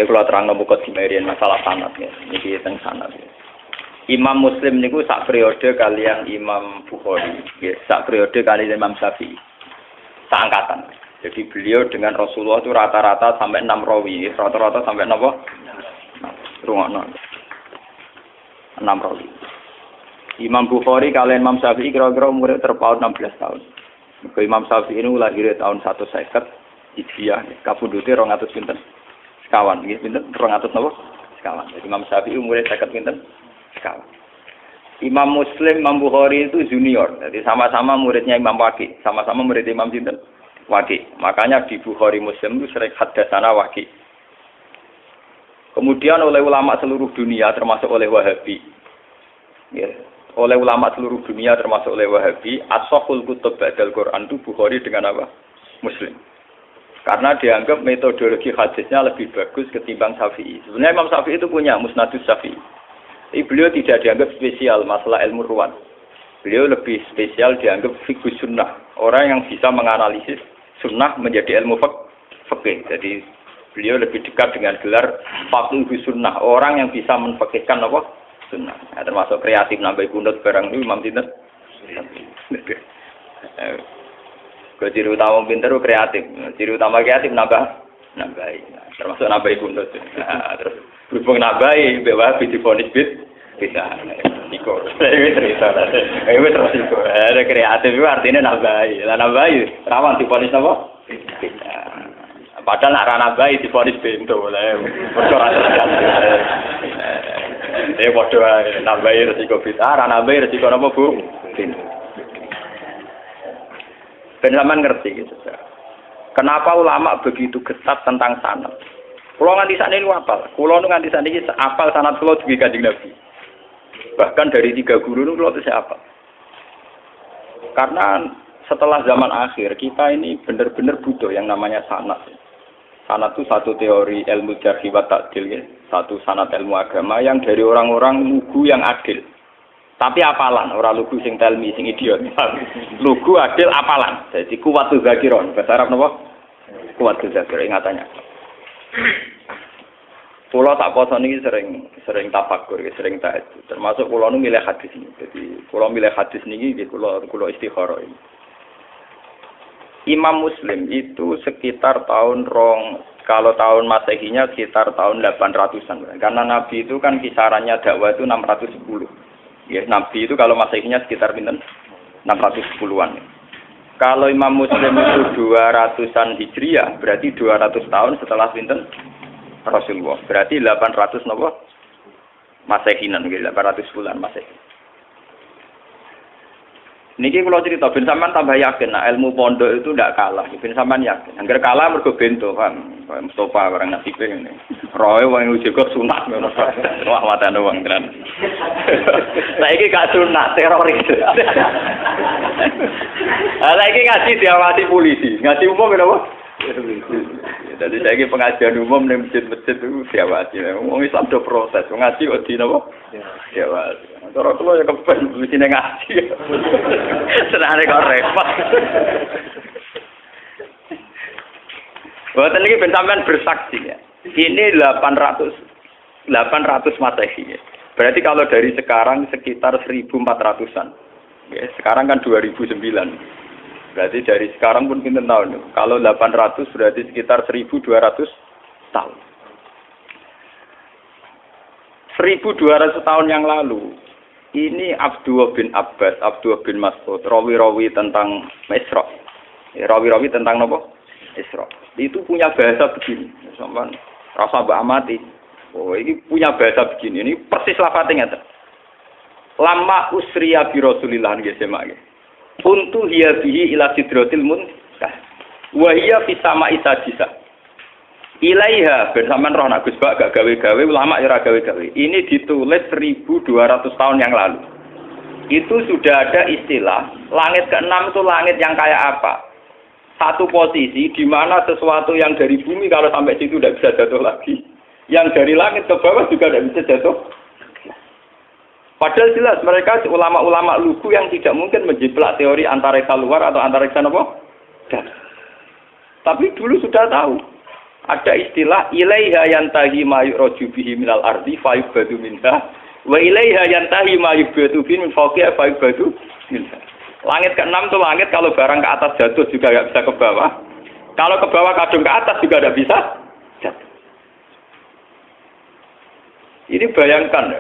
kula terangno mukadimah masalah sanad ya. Niki teng sanad. Imam Muslim niku sak periode kalian Imam Bukhari, nggih, sak periode kalian Imam Syafi'i. Seangkatan. Jadi beliau dengan Rasulullah itu rata-rata sampai 6 rawi, rata-rata sampai napa? Rungokno. 6 rawi. Imam Bukhari kalian Imam Syafi'i kira-kira umurnya terpaut 16 tahun. Imam Syafi'i ini lahir tahun 150 Hijriah, kapundhute 200 pinten? Sekawan, nggih pinten? 200 napa? Sekawan. Jadi Imam Syafi'i umure 50 pinten? Sekawan. Imam Muslim, Imam Bukhari itu junior. Jadi sama-sama muridnya Imam Waqi, sama-sama murid Imam sinten? Waqi. Makanya di Bukhari Muslim itu sering hadatsana Waqi. Kemudian oleh ulama seluruh dunia termasuk oleh Wahabi. Ya, oleh ulama seluruh dunia termasuk oleh Wahabi, as-sahhul kutub ba'dal Quran itu Bukhari dengan apa? Muslim. Karena dianggap metodologi hadisnya lebih bagus ketimbang Syafi'i. Sebenarnya Imam Syafi'i itu punya Musnadus Syafi'i. Tapi beliau tidak dianggap spesial masalah ilmu ruwat. Beliau lebih spesial dianggap fiqh sunnah. Orang yang bisa menganalisis sunnah menjadi ilmu fikih. Jadi beliau lebih dekat dengan gelar faqih sunnah. Orang yang bisa menfikihkan apa? Sunnah. Nah, termasuk kreatif nambah kunut barang itu Imam Sinten. Ciri utama pinter itu kreatif. Ciri utama kreatif nambahi. Termasuk nambahi kunut. Nah, terus berhubung nambahi, bawa difonis bisa. Niko. Ini cerita. Ini terus niko. Ada kreatif itu artinya nambahi. Lah nambahi, rawan difonis apa? Bisa. Padahal nak rana bayi difonis bento lah. Perkara terjadi. Bodoh nambahi resiko bisa. Rana bayi resiko apa bu? Bento. Penjaman ngerti gitu. Kenapa ulama begitu ketat tentang sanad? Kulo nganti sakniki apal. Kulo nganti sakniki apal sanad kulo dugi Kanjeng Nabi. Bahkan dari 3 guru niku kulo tesih apal. Karena setelah zaman akhir kita ini benar-benar butuh yang namanya sanad. Sanad itu satu teori ilmu jarh wa ta'dil ya. Satu sanad ilmu agama yang dari orang-orang lugu yang adil. Tapi apalan, orang lugu sing telmi, sing idiot. Lugu adil apalan. Jadi kuwatul zakiron. Bahasa Arab napa? Kuwatul zakir ingatannya. Pulau tak poso niki sering tafakur, sering tahajud. Termasuk pulau nu milih hadis ini. Jadi pulau milih hadis niki pulau istikharah ini. Imam Muslim itu sekitar tahun kalau tahun Masehinya sekitar tahun 800-an. Karena Nabi itu kan kisarannya dakwah itu 610. Ya, Nabi itu kalau Masehinya sekitar pinten 610-an. Kalau Imam Muslim itu 200-an Hijriah, berarti 200 tahun setelah pinten Rasulullah. Berarti 800 napa? Masehinan, 800 bulan Masehi. Niki kalau cerita ben sampean tambah yakin, nah ilmu pondok itu ndak kalah. Ben sampean yakin. Angger kalah mergo bento, Pak. Mustofa barang nasibe ngene. Roe wong uji kok sunat ngono. Wah, watane wong tenan. Saiki gak sunat teroris. Saiki ngaji diawasi polisi. Ngaji umum menapa? Jadi saiki pengajian umum ning masjid-masjid itu diawasi. Wong Islam do proses. Ngaji kok di napa? Diawasi. Cara kula ya kepen mesti ngaji. Senane kok repot. Boten iki ben sampean bersaksi ya. Ini 800 Masehi. Ya. Berarti kalau dari sekarang sekitar 1400-an. Ya, sekarang kan 2009. Berarti dari sekarang pun pinten tahun. Kalau 800 berarti sekitar 1200 tahun. 1200 tahun yang lalu ini Abdullah bin Abbas, Abdullah bin Mas'ud, rawi-rawi tentang Isra. Rawi-rawi tentang apa? Isra. Itu punya bahasa begini. Sampeyan rasa mbak amati. Oh, ini punya bahasa begini. Ini persis lafate ngeten. Lama usriya bi Rasulillah nggih semak. Untu hiya bihi ila sidratil muntah. Wa hiya fi sama'i sadisa. Ilaiha bersamaan roh nak Gus Bak gak gawe-gawe, ulama ya ora gawe-gawe. Ini ditulis 1200 tahun yang lalu. Itu sudah ada istilah langit ke-6 itu langit yang kayak apa? Satu posisi di mana sesuatu yang dari bumi kalau sampai situ tidak bisa jatuh lagi. Yang dari langit ke bawah juga tidak bisa jatuh. Padahal jelas mereka ulama-ulama lugu yang tidak mungkin menjiplak teori antariksa luar atau antariksa apa? Tapi dulu sudah tahu. Ada istilah ilaiha yantahi ma yuraju bihi minal ardi fa yubadu minha wa ilaiha yantahi ma yubadu bihi min fawqiha fa yubadu minha. Langit ke-6 itu langit kalau barang ke atas jatuh juga enggak bisa ke bawah. Kalau ke bawah kadung ke atas juga enggak bisa jatuh. Ini bayangkan ya.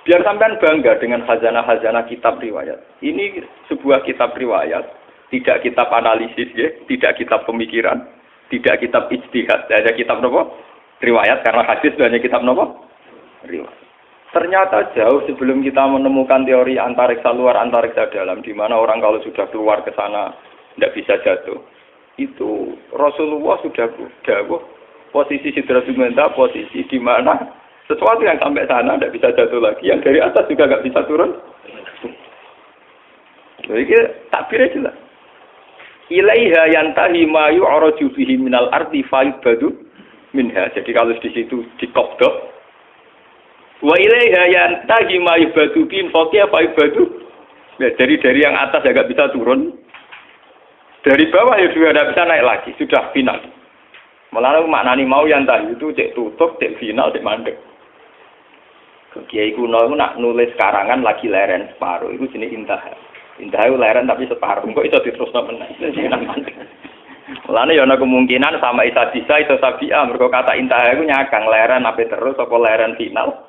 Biar sampean bangga dengan khazanah-khazanah kitab riwayat. Ini sebuah kitab riwayat, tidak kitab analisis ya, tidak kitab pemikiran, tidak kitab ijtihad, hanya kitab nopo? Riwayat, karena hadis hanya kitab nopo? Riwayat. Ternyata jauh sebelum kita menemukan teori antariksa luar, antariksa dalam, di mana orang kalau sudah keluar ke sana tidak bisa jatuh. Itu Rasulullah sudah dawuh posisi Sidratul Muntaha, posisi di mana sesuatu yang sampai sana tidak bisa jatuh lagi, yang dari atas juga nggak bisa turun. Jadi takbirnya jelas. Ilaiha yantahi ma yu'raju bihi minal ardi fayubadu minha. Jadi kalau di situ dikobdok. Wa ilaiha yantahi ma yubadu bihi fawqiha fayubadu. Ya, dari yang atas ya nggak bisa turun. Dari bawah ya juga nggak bisa naik lagi. Sudah final. Malah maknani mau yantahi itu cek tutup, cek final, cek mandek. Kiai kuno itu nak nulis karangan lagi leren separuh. Itu jenis intaha. Indah itu leren tapi separuh. Kok itu diterusno meneh. Mulane ya ana kemungkinan sama Isa bisa itu Sabi'a. Mergo kata indah itu nyakang leren apa terus apa leren final.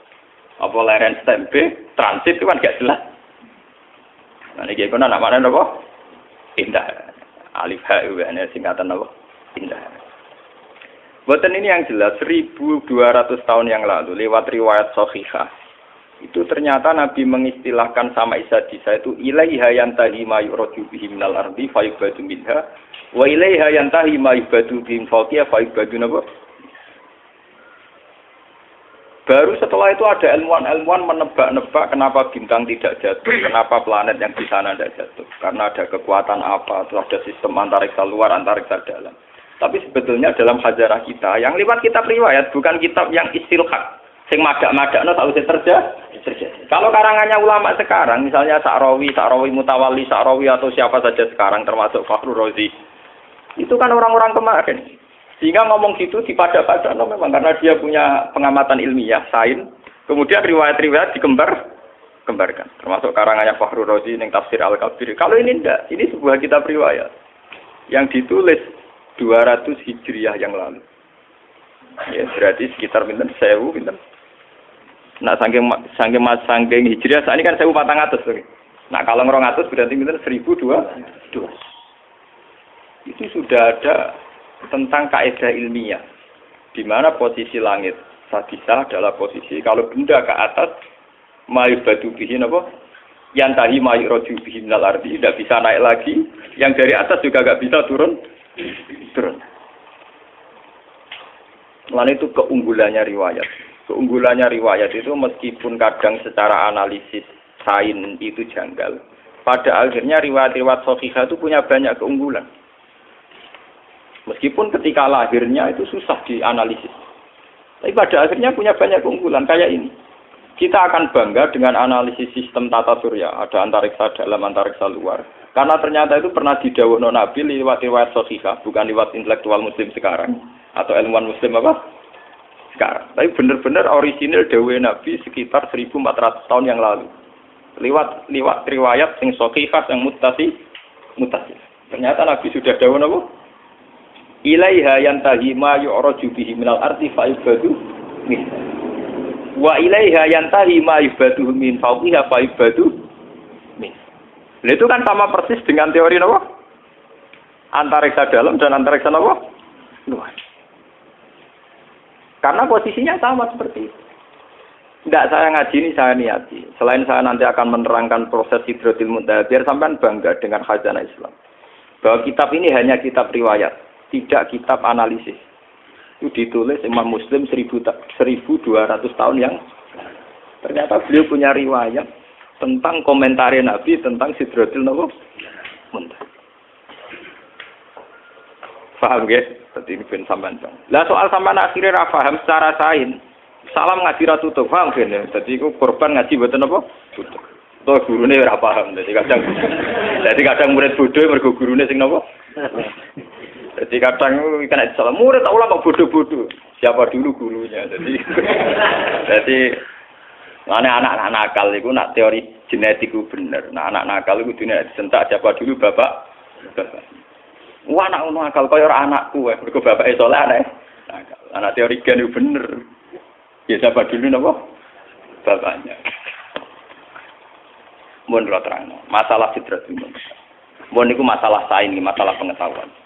Apa leren stempe transit itu kan gak jelas. Nah iki kono nak mana apa? Indah. Alif ha itu ana singkatan apa? Indah. Boten ini yang jelas 1200 tahun yang lalu lewat riwayat sahihah. Itu ternyata Nabi mengistilahkan sama Isa itu ilaiha yantahi ma yuraju bihi minal ardi fa yubadu minha wa ilaiha yantahi ma yubadu bihi fawqiha fa yubadu napa. Baru setelah itu ada ilmuwan-ilmuwan menebak-nebak kenapa bintang tidak jatuh, kenapa planet yang di sana tidak jatuh. Karena ada kekuatan apa, terus ada sistem antariksa luar, antariksa dalam. Tapi sebetulnya dalam khazanah kita, yang lewat kitab riwayat, bukan kitab yang istilhaq. Sing madak-madakno sausé terjadi. Kalau karangannya ulama sekarang, misalnya Sa'rawi Mutawalli, Sa'rawi atau siapa saja sekarang, termasuk Fakhrur Razi, itu kan orang-orang kemarin. Sehingga ngomong gitu dipada-padano memang, karena dia punya pengamatan ilmiah, sains, kemudian riwayat-riwayat dikembarkan. Termasuk karangannya Fakhrur Razi, yang tafsir Al-Kabir. Kalau ini enggak, ini sebuah kitab riwayat yang ditulis 200 Hijriah yang lalu. Ya, berarti sekitar pinten 1000 pinten. Nah, saking Hijriah saat ini kan 1400 tuh. Nah, kalau 200 berarti pinten 1200. Itu sudah ada tentang kaidah ilmiah di mana posisi langit sadisa adalah posisi kalau benda ke atas mayubadu bihi napa? Yantahi mayuraju bihi minal ardi, tidak bisa naik lagi, yang dari atas juga enggak bisa turun. Lalu itu keunggulannya riwayat. Keunggulannya riwayat itu meskipun kadang secara analisis sains itu janggal, pada akhirnya riwayat-riwayat sahihah itu punya banyak keunggulan. Meskipun ketika lahirnya itu susah dianalisis, tapi pada akhirnya punya banyak keunggulan kayak ini. Kita akan bangga dengan analisis sistem tata surya, ada antariksa dalam, antariksa luar. Karena ternyata itu pernah didhawuhno Nabi lewat riwayat sahihah, bukan lewat intelektual muslim sekarang atau ilmuwan muslim apa? Sekarang. Tapi benar-benar orisinil dawuh Nabi sekitar 1400 tahun yang lalu. Lewat riwayat sing sahihah yang muttasil. Ternyata Nabi sudah dawuh napa? Ilaiha yantahi ma yu'raju bihi minal ardi fa yubadu min. Wa ilaiha yantahi ma yubadu min fawqiha fa yubadu min. Itu kan sama persis dengan teori apa? Antariksa dalam dan antariksa apa? Luar. Karena posisinya sama seperti itu. Tidak saya ngaji ini, saya niati. Selain saya nanti akan menerangkan proses Sidratul Muntaha, biar sampean bangga dengan khazanah Islam. Bahwa kitab ini hanya kitab riwayat, tidak kitab analisis. Itu ditulis Imam Muslim 1200 tahun yang ternyata beliau punya riwayat tentang komentar Nabi tentang Sidratul Muntaha. Paham ya? Jadi ini ben sampean. Lah soal sampean akhirnya ra paham secara sains. Salam ngaji ra tutup, paham ben. Dadi iku korban ngaji mboten apa? Tutup. Toh gurune ora paham. Dadi kadang murid bodho mergo gurune sing napa? Jadi kadang kena disalah murid tak ulama bodoh-bodoh. Siapa dulu gurunya. Jadi anak-anak nakal itu nak teori genetik itu bener. Nah anak nakal itu dunia disentak siapa dulu bapak. Wah anak nakal kaya anakku mergo bapake saleh anake. Anak teori gen itu bener. Ya siapa dulu napa? Bapaknya. Mun terang. Masalah fitrah itu. Mun niku masalah sains, masalah pengetahuan.